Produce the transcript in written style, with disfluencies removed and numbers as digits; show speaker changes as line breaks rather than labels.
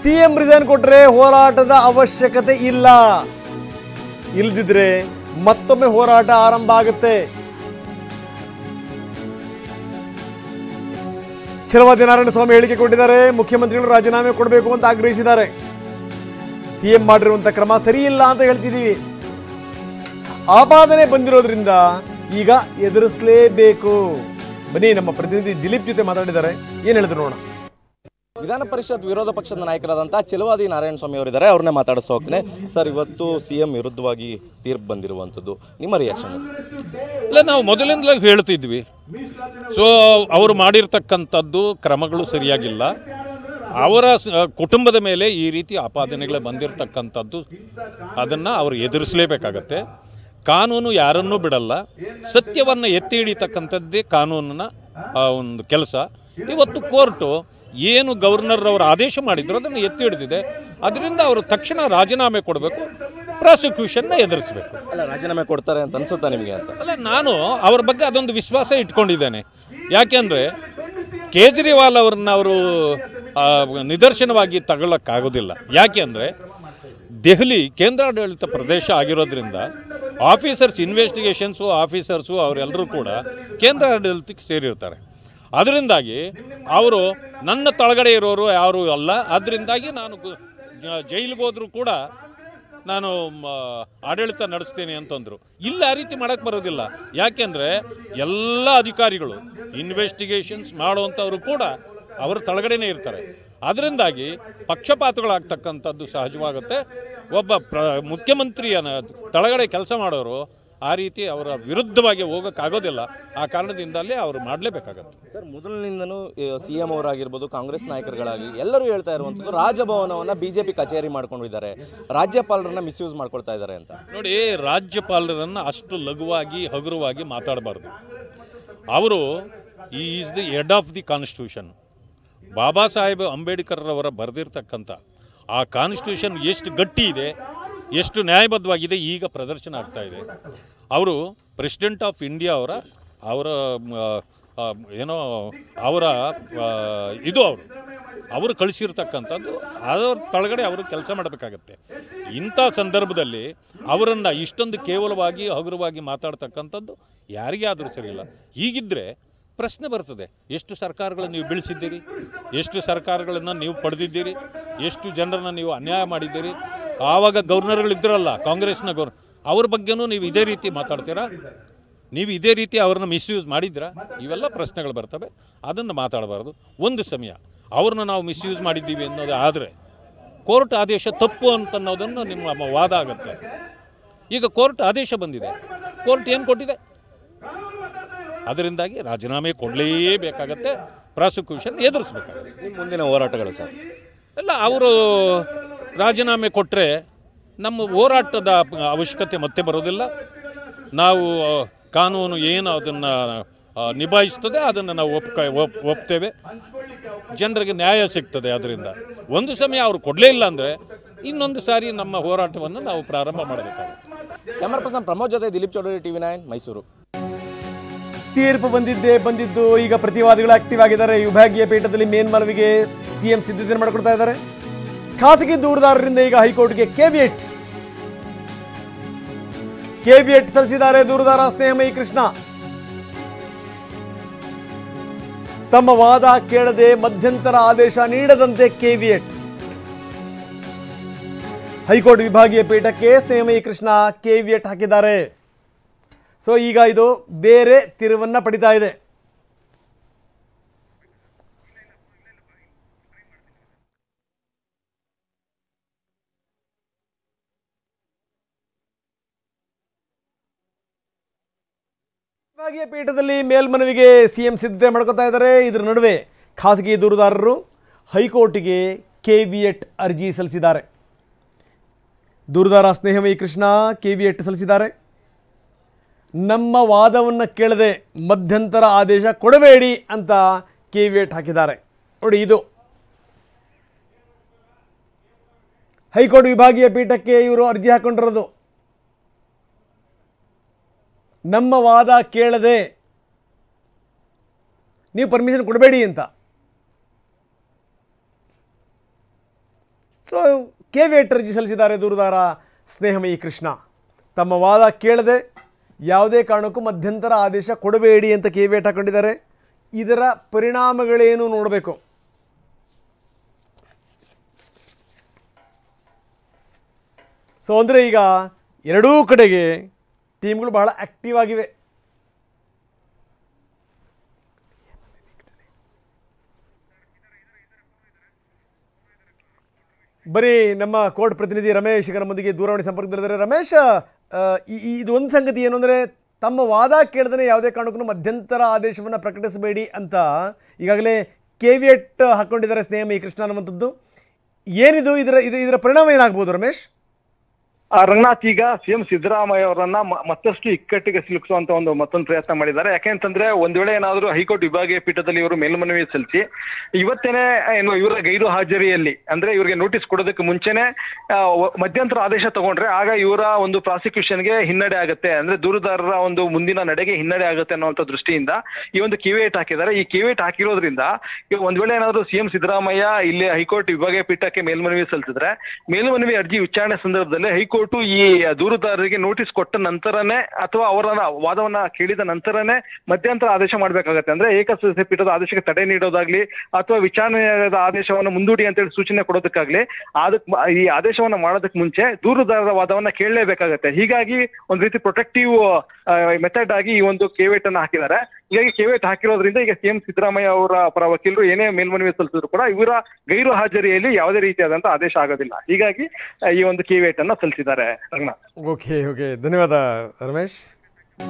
CM resign ಕೊಟ್ರೆ ಹೋರಾಟದ ಅವಶ್ಯಕತೆ ಇಲ್ಲ, ಇಲ್ದಿದ್ರೆ ಮತ್ತೊಮ್ಮೆ ಹೋರಾಟ ಆರಂಭ ಆಗುತ್ತೆ. ಛಲವಾದಿ ನಾರಾಯಣಸ್ವಾಮಿ ಹೇಳಿಕೆ ಕೊಟ್ಟಿದ್ದಾರೆ. ಮುಖ್ಯಮಂತ್ರಿಗಳು ರಾಜೀನಾಮೆ ಕೊಡಬೇಕು ಅಂತ ಆಗ್ರಹಿಸಿದ್ದಾರೆ. ಸಿಎಂ ಮಾಡಿರುವಂತ ಕ್ರಮ ಸರಿ ಇಲ್ಲ ಅಂತ ಹೇಳ್ತಿದ್ದೀವಿ. ಆಪಾದನೆ ಬಂದಿರೋದ್ರಿಂದ ಈಗ ಎದುರಿಸಲೇಬೇಕು. ಬನ್ನಿ, ನಮ್ಮ ಪ್ರತಿನಿಧಿ ದಿಲೀಪ್ ಜೊತೆ ಮಾತಾಡಿದ್ದಾರೆ. ಏನ್ ಹೇಳಿದ್ರು ನೋಡೋಣ.
ವಿಧಾನ ಪರಿಷತ್ ವಿರೋಧ ಪಕ್ಷದ ನಾಯಕರಾದಂಥ ಛಲವಾದಿ ನಾರಾಯಣಸ್ವಾಮಿ ಅವರಿದ್ದಾರೆ, ಅವ್ರನ್ನೇ ಮಾತಾಡಿಸ್ತಾ ಹೋಗ್ತೇನೆ. ಸರ್, ಇವತ್ತು ಸಿಎಂ ವಿರುದ್ಧವಾಗಿ ತೀರ್ಪು ಬಂದಿರುವಂಥದ್ದು, ನಿಮ್ಮ ರಿಯಾಕ್ಷನ್?
ಇಲ್ಲ, ನಾವು ಮೊದಲಿಂದಲೇ ಹೇಳ್ತಿದ್ವಿ. ಸೊ ಅವರು ಮಾಡಿರ್ತಕ್ಕಂಥದ್ದು ಕ್ರಮಗಳು ಸರಿಯಾಗಿಲ್ಲ. ಅವರ ಕುಟುಂಬದ ಮೇಲೆ ಈ ರೀತಿ ಆಪಾದನೆಗಳೇ ಬಂದಿರತಕ್ಕಂಥದ್ದು, ಅದನ್ನು ಅವರು ಎದುರಿಸಲೇಬೇಕಾಗತ್ತೆ. ಕಾನೂನು ಯಾರನ್ನೂ ಬಿಡಲ್ಲ. ಸತ್ಯವನ್ನು ಎತ್ತಿ ಹಿಡಿತಕ್ಕಂಥದ್ದೇ ಕಾನೂನಿನ ಒಂದು ಕೆಲಸ. ಇವತ್ತು ಕೋರ್ಟು ಏನು ಗವರ್ನರ್ ಅವರು ಆದೇಶ ಮಾಡಿದ್ರು ಅದನ್ನು ಎತ್ತಿ ಹಿಡಿದಿದೆ. ಅದರಿಂದ ಅವರು ತಕ್ಷಣ ರಾಜೀನಾಮೆ ಕೊಡಬೇಕು, ಪ್ರಾಸಿಕ್ಯೂಷನ್ನ ಎದುರಿಸಬೇಕು.
ಅಲ್ಲ, ರಾಜೀನಾಮೆ ಕೊಡ್ತಾರೆ ಅಂತ ಅನ್ಸುತ್ತಾ ನಿಮಗೆ ಅಂತ?
ಅಲ್ಲ, ನಾನು ಅವ್ರ ಬಗ್ಗೆ ಅದೊಂದು ವಿಶ್ವಾಸ ಇಟ್ಕೊಂಡಿದ್ದೇನೆ. ಯಾಕೆಂದರೆ ಕೇಜ್ರಿವಾಲ್ ಅವ್ರನ್ನ ಅವರು ನಿದರ್ಶನವಾಗಿ ತಗೊಳ್ಳೋಕ್ಕಾಗೋದಿಲ್ಲ. ಯಾಕೆ ಅಂದರೆ ದೆಹಲಿ ಕೇಂದ್ರಾಡಳಿತ ಪ್ರದೇಶ ಆಗಿರೋದ್ರಿಂದ ಆಫೀಸರ್ಸ್, ಇನ್ವೆಸ್ಟಿಗೇಷನ್ಸು ಆಫೀಸರ್ಸು ಅವರೆಲ್ಲರೂ ಕೂಡ ಕೇಂದ್ರಾಡಳಿತಕ್ಕೆ ಸೇರಿರ್ತಾರೆ. ಅದರಿಂದಾಗಿ ಅವರು ನನ್ನ ತಳಗಡೆ ಇರೋರು ಯಾರೂ ಅಲ್ಲ. ಅದರಿಂದಾಗಿ ನಾನು ಜೈಲಿಗೆ ಹೋದರೂ ಕೂಡ ನಾನು ಆಡಳಿತ ನಡೆಸ್ತೇನೆ ಅಂತಂದರು. ಇಲ್ಲಿ ಆ ರೀತಿ ಮಾಡೋಕ್ಕೆ ಬರೋದಿಲ್ಲ. ಯಾಕೆಂದರೆ ಎಲ್ಲ ಅಧಿಕಾರಿಗಳು ಇನ್ವೆಸ್ಟಿಗೇಷನ್ಸ್ ಮಾಡುವಂಥವರು ಕೂಡ ಅವರ ತಳಗಡೆನೇ ಇರ್ತಾರೆ. ಅದರಿಂದಾಗಿ ಪಕ್ಷಪಾತಗಳಾಗ್ತಕ್ಕಂಥದ್ದು ಸಹಜವಾಗುತ್ತೆ. ಒಬ್ಬ ಮುಖ್ಯಮಂತ್ರಿಯನ್ನು ತಳಗಡೆ ಕೆಲಸ ಮಾಡೋರು ಆ ರೀತಿ ಅವರ ವಿರುದ್ಧವಾಗಿ ಹೋಗೋಕ್ಕಾಗೋದಿಲ್ಲ. ಆ ಕಾರಣದಿಂದಲೇ ಅವರು ಮಾಡಲೇಬೇಕಾಗತ್ತೆ.
ಸರ್, ಮೊದಲಿನಿಂದನೂ ಸಿ ಎಂ ಅವರಾಗಿರ್ಬೋದು, ಕಾಂಗ್ರೆಸ್ ನಾಯಕರುಗಳಾಗಿ ಎಲ್ಲರೂ ಹೇಳ್ತಾ ಇರುವಂಥದ್ದು ರಾಜಭವನವನ್ನು BJP ಕಚೇರಿ ಮಾಡ್ಕೊಂಡಿದ್ದಾರೆ, ರಾಜ್ಯಪಾಲರನ್ನ ಮಿಸ್ಯೂಸ್ ಮಾಡ್ಕೊಳ್ತಾ ಇದ್ದಾರೆ ಅಂತ.
ನೋಡಿ, ರಾಜ್ಯಪಾಲರನ್ನು ಅಷ್ಟು ಲಘುವಾಗಿ ಹಗುರವಾಗಿ ಮಾತಾಡಬಾರ್ದು. ಅವರು is the head of the constitution. Baba Saheb Ambedkar ಅವರ ಬರೆದಿರ್ತಕ್ಕಂಥ ಆ ಕಾನ್ಸ್ಟಿಟ್ಯೂಷನ್ ಎಷ್ಟು ಗಟ್ಟಿ ಇದೆ, ಎಷ್ಟು ನ್ಯಾಯಬದ್ಧವಾಗಿದೆ ಈಗ ಪ್ರದರ್ಶನ ಆಗ್ತಾ ಇದೆ. ಅವರು ಪ್ರೆಸಿಡೆಂಟ್ ಆಫ್ ಇಂಡಿಯಾ ಅವರ ಏನೋ ಅವರ ಇದು ಅವರು ಕಳಿಸಿರ್ತಕ್ಕಂಥದ್ದು, ಅದರ ತಳಗಡೆ ಅವರು ಕೆಲಸ ಮಾಡಬೇಕಾಗತ್ತೆ. ಇಂಥ ಸಂದರ್ಭದಲ್ಲಿ ಅವರನ್ನು ಇಷ್ಟೊಂದು ಕೇವಲವಾಗಿ ಹಗುರವಾಗಿ ಮಾತಾಡ್ತಕ್ಕಂಥದ್ದು ಯಾರಿಗೇ ಆದರೂ ಸರಿಯಿಲ್ಲ. ಹೀಗಿದ್ದರೆ ಪ್ರಶ್ನೆ ಬರ್ತದೆ, ಎಷ್ಟು ಸರ್ಕಾರಗಳನ್ನು ನೀವು ಬೀಳಿಸಿದ್ದೀರಿ, ಎಷ್ಟು ಸರ್ಕಾರಗಳನ್ನು ನೀವು ಪಡೆದಿದ್ದೀರಿ, ಎಷ್ಟು ಜನರನ್ನು ನೀವು ಅನ್ಯಾಯ ಮಾಡಿದ್ದೀರಿ. ಆವಾಗ ಗವರ್ನರ್ಗಳಿದ್ದರಲ್ಲ, ಕಾಂಗ್ರೆಸ್ನ ಅವ್ರ ಬಗ್ಗೆನೂ ನೀವು ಇದೇ ರೀತಿ ಮಾತಾಡ್ತೀರಾ? ನೀವು ಇದೇ ರೀತಿ ಅವ್ರನ್ನ ಮಿಸ್ಯೂಸ್ ಮಾಡಿದ್ರಾ? ಇವೆಲ್ಲ ಪ್ರಶ್ನೆಗಳು ಬರ್ತವೆ. ಅದನ್ನು ಮಾತಾಡಬಾರ್ದು. ಒಂದು ಸಮಯ ಅವ್ರನ್ನ ನಾವು ಮಿಸ್ಯೂಸ್ ಮಾಡಿದ್ದೀವಿ ಅನ್ನೋದು ಆದರೆ ಕೋರ್ಟ್ ಆದೇಶ ತಪ್ಪು ಅಂತನ್ನೋದನ್ನು ನಿಮ್ಮ ವಾದ ಆಗುತ್ತೆ. ಈಗ ಕೋರ್ಟ್ ಆದೇಶ ಬಂದಿದೆ, ಕೋರ್ಟ್ ಏನು ಕೊಟ್ಟಿದೆ? ಅದರಿಂದಾಗಿ ರಾಜೀನಾಮೆ ಕೊಡಲೇಬೇಕಾಗತ್ತೆ, ಪ್ರಾಸಿಕ್ಯೂಷನ್ ಎದುರಿಸಬೇಕಾಗತ್ತೆ.
ನಿಮ್ಮ ಮುಂದಿನ ಹೋರಾಟಗಳು ಸರ್?
ಎಲ್ಲ ಅವರು ರಾಜೀನಾಮೆ ಕೊಟ್ಟರೆ ನಮ್ಮ ಹೋರಾಟದ ಅವಶ್ಯಕತೆ ಮತ್ತೆ ಬರೋದಿಲ್ಲ. ನಾವು ಕಾನೂನು ಏನು ಅದನ್ನು ನಿಭಾಯಿಸ್ತದೆ ಅದನ್ನು ನಾವು ಒಪ್ತೇವೆ. ಜನರಿಗೆ ನ್ಯಾಯ ಸಿಗ್ತದೆ. ಅದರಿಂದ ಒಂದು ಸಮಯ ಅವರು ಕೊಡಲೇ ಇಲ್ಲ ಅಂದರೆ ಇನ್ನೊಂದು ಸಾರಿ ನಮ್ಮ ಹೋರಾಟವನ್ನು ನಾವು ಪ್ರಾರಂಭ ಮಾಡಬೇಕಾಗುತ್ತೆ.
ಕ್ಯಾಮರಾ ಪರ್ಸನ್ ಪ್ರಮೋದ್ ಜೊತೆ ದಿಲೀಪ್ ಚೌಧರಿ, TV9 ಮೈಸೂರು.
ತೀರ್ಪು ಬಂದಿದ್ದು ಈಗ ಪ್ರತಿವಾದಿಗಳು ಆಕ್ಟಿವ್ ಆಗಿದ್ದಾರೆ. ವಿಭಾಗೀಯ ಪೀಠದಲ್ಲಿ ಮೇಲ್ಮನವಿಗೆ ಸಿಎಂ ಸಿದ್ಧತೆ ಮಾಡಿಕೊಡ್ತಾ ಇದ್ದಾರೆ. ಖಾಸಗಿ ದೂರುದಾರರಿಂದ ಈಗ ಹೈಕೋರ್ಟ್ಗೆ ಕೆವಿಯಟ್ ಸಲ್ಲಿಸಿದ್ದಾರೆ ದೂರುದಾರ ಸ್ನೇಹಮಯಿ ಕೃಷ್ಣ. ತಮ್ಮ ವಾದ ಕೇಳದೆ ಮಧ್ಯಂತರ ಆದೇಶ ನೀಡದಂತೆ ಕೆವಿಯಟ್. ಹೈಕೋರ್ಟ್ ವಿಭಾಗೀಯ ಪೀಠಕ್ಕೆ ಸ್ನೇಹಮಯಿ ಕೃಷ್ಣ ಕೆವಿಯಟ್ ಹಾಕಿದ್ದಾರೆ. ಸೊ ಈಗ ಇದು ಬೇರೆ ತಿರುವನ್ನ ಪಡಿತಾ ಇದೆ. ವಿಭಾಗೀಯ ಪೀಠದಲ್ಲಿ ಮೇಲ್ಮನವಿಗೆ ಸಿಎಂ ಸಿದ್ಧತೆ ಮಾಡ್ಕೊತಾ ಇದ್ದಾರೆ. ಇದರ ನಡುವೆ ಖಾಸಗಿ ದೂರುದಾರರು ಹೈಕೋರ್ಟ್ಗೆ ಕೆವಿಯಟ್ ಅರ್ಜಿ ಸಲ್ಲಿಸಿದ್ದಾರೆ. ದೂರುದಾರ ಸ್ನೇಹಮಯಿ ಕೃಷ್ಣ ಕೆವಿಯಟ್ ಸಲ್ಲಿಸಿದ್ದಾರೆ. ನಮ್ಮ ವಾದವನ್ನು ಕೇಳದೆ ಮಧ್ಯಂತರ ಆದೇಶ ಕೊಡಬೇಡಿ ಅಂತ ಕೆವಿಯಟ್ ಹಾಕಿದ್ದಾರೆ. ನೋಡಿ, ಇದು ಹೈಕೋರ್ಟ್ ವಿಭಾಗೀಯ ಪೀಠಕ್ಕೆ ಇವರು ಅರ್ಜಿ ಹಾಕೊಂಡಿರೋದು. ನಮ್ಮ ವಾದ ಕೇಳದೆ ನೀವು ಪರ್ಮಿಷನ್ ಕೊಡಬೇಡಿ ಅಂತ. ಸೊ ಕೇವಿಯೇಟ್ ಅರ್ಜಿ ಸಲ್ಲಿಸಿದ್ದಾರೆ ದೂರುದಾರ ಸ್ನೇಹಮಯಿ ಕೃಷ್ಣ. ತಮ್ಮ ವಾದ ಕೇಳದೆ ಯಾವುದೇ ಕಾರಣಕ್ಕೂ ಮಧ್ಯಂತರ ಆದೇಶ ಕೊಡಬೇಡಿ ಅಂತ ಕೇವಿಯೇಟ್ ಹಾಕೊಂಡಿದ್ದಾರೆ. ಇದರ ಪರಿಣಾಮಗಳೇನು ನೋಡಬೇಕು. ಸೊ ಅಂದರೆ ಈಗ ಎರಡೂ ಕಡೆಗೆ ಟೀಮ್ಗಳು ಬಹಳ ಆ್ಯಕ್ಟಿವ್ ಆಗಿವೆ. ಬರೀ ನಮ್ಮ ಕೋರ್ಟ್ ಪ್ರತಿನಿಧಿ ರಮೇಶ್ ಈಗ ನಮ್ಮೊಂದಿಗೆ ದೂರವಾಣಿ ಸಂಪರ್ಕದಲ್ಲಿದ್ದಾರೆ. ರಮೇಶ್, ಇದು ಒಂದು ಸಂಗತಿ ಏನು ಅಂದರೆ, ತಮ್ಮ ವಾದ ಕೇಳ್ದೇ ಯಾವುದೇ ಕಾರಣಕ್ಕೂ ಮಧ್ಯಂತರ ಆದೇಶವನ್ನು ಪ್ರಕಟಿಸಬೇಡಿ ಅಂತ ಈಗಾಗಲೇ ಕೇವಿಯೇಟ್ ಹಾಕ್ಕೊಂಡಿದ್ದಾರೆ ಸ್ನೇಹಮಯಿ ಕೃಷ್ಣ ಅನ್ನುವಂಥದ್ದು. ಏನಿದು, ಇದರ ಪರಿಣಾಮ ಏನಾಗ್ಬೋದು ರಮೇಶ್?
ರಂಗನಾಥ್, ಈಗ ಸಿಎಂ ಸಿದ್ದರಾಮಯ್ಯ ಅವರನ್ನ ಮತ್ತಷ್ಟು ಇಕ್ಕಟ್ಟಿಗೆ ಸಿಲುಕಿಸುವಂತ ಮತ್ತೊಂದು ಪ್ರಯತ್ನ ಮಾಡಿದ್ದಾರೆ. ಯಾಕೆಂತಂದ್ರೆ ಒಂದ್ ವೇಳೆ ಏನಾದ್ರು ಹೈಕೋರ್ಟ್ ವಿಭಾಗೀಯ ಪೀಠದಲ್ಲಿ ಇವರು ಮೇಲ್ಮನವಿ ಸಲ್ಲಿಸಿ ಇವತ್ತೇನೆ ಇವರ ಗೈರು ಹಾಜರಿಯಲ್ಲಿ ಅಂದ್ರೆ ಇವರಿಗೆ ನೋಟಿಸ್ ಕೊಡೋದಕ್ಕೆ ಮುಂಚೆನೆ ಮಧ್ಯಂತರ ಆದೇಶ ತಗೊಂಡ್ರೆ ಆಗ ಇವರ ಒಂದು ಪ್ರಾಸಿಕ್ಯೂಷನ್ಗೆ ಹಿನ್ನಡೆ ಆಗುತ್ತೆ, ಅಂದ್ರೆ ದೂರುದಾರರ ಒಂದು ಮುಂದಿನ ನಡೆಗೆ ಹಿನ್ನಡೆ ಆಗುತ್ತೆ ಅನ್ನುವಂಥ ದೃಷ್ಟಿಯಿಂದ ಈ ಒಂದು ಕೇವಿಯೇಟ್ ಹಾಕಿದ್ದಾರೆ. ಈ ಕೇವಿಯೇಟ್ ಹಾಕಿರೋದ್ರಿಂದ ಒಂದ್ ವೇಳೆ ಏನಾದ್ರು ಸಿಎಂ ಸಿದ್ದರಾಮಯ್ಯ ಇಲ್ಲಿ ಹೈಕೋರ್ಟ್ ವಿಭಾಗೀಯ ಪೀಠಕ್ಕೆ ಮೇಲ್ಮನವಿ ಸಲ್ಲಿಸಿದ್ರೆ ಮೇಲ್ಮನವಿ ಅರ್ಜಿ ವಿಚಾರಣೆ ಸಂದರ್ಭದಲ್ಲಿ ಹೈಕೋರ್ಟ್ ಈ ದೂರುದಾರರಿಗೆ ನೋಟಿಸ್ ಕೊಟ್ಟ ನಂತರನೇ ಅಥವಾ ಅವರ ವಾದವನ್ನ ಕೇಳಿದ ನಂತರನೇ ಮಧ್ಯಂತರ ಆದೇಶ ಮಾಡ್ಬೇಕಾಗತ್ತೆ. ಅಂದ್ರೆ ಏಕಸದಸ್ಯ ಪೀಠದ ಆದೇಶಕ್ಕೆ ತಡೆ ನೀಡೋದಾಗ್ಲಿ ಅಥವಾ ವಿಚಾರಣೆಯ ಆದೇಶವನ್ನು ಮುಂದೂಡಿ ಅಂತೇಳಿ ಸೂಚನೆ ಕೊಡೋದಕ್ಕಾಗ್ಲಿ ಈ ಆದೇಶವನ್ನ ಮಾಡೋದಕ್ಕೆ ಮುಂಚೆ ದೂರುದಾರರ ವಾದವನ್ನ ಕೇಳಲೇಬೇಕಾಗತ್ತೆ. ಹೀಗಾಗಿ ಒಂದ್ ರೀತಿ ಪ್ರೊಟೆಕ್ಟಿವ್ ಮೆಥಡ್ ಆಗಿ ಈ ಒಂದು ಕೇವಿಯೇಟ್ ಅನ್ನ ಹಾಕಿದ್ದಾರೆ. ಹೀಗಾಗಿ ಕೇವಿಯೇಟ್ ಹಾಕಿರೋದ್ರಿಂದ ಈಗ ಸಿಎಂ ಸಿದ್ದರಾಮಯ್ಯ ಅವರ ಪರ ವಕೀಲರು ಏನೇ ಮೇಲ್ಮನವಿ ಸಲ್ಲಿಸಿದ್ರು ಕೂಡ ಇವರ ಗೈರು ಹಾಜರಿಯಲ್ಲಿ ಯಾವುದೇ ರೀತಿಯಾದಂತ ಆದೇಶ ಆಗೋದಿಲ್ಲ. ಹೀಗಾಗಿ ಈ ಒಂದು ಕೇವಿಯೇಟ್ ಅನ್ನ ಸಲ್ಲಿಸಿದ್ದಾರೆ.
ಓಕೆ, ಧನ್ಯವಾದ ರಮೇಶ್.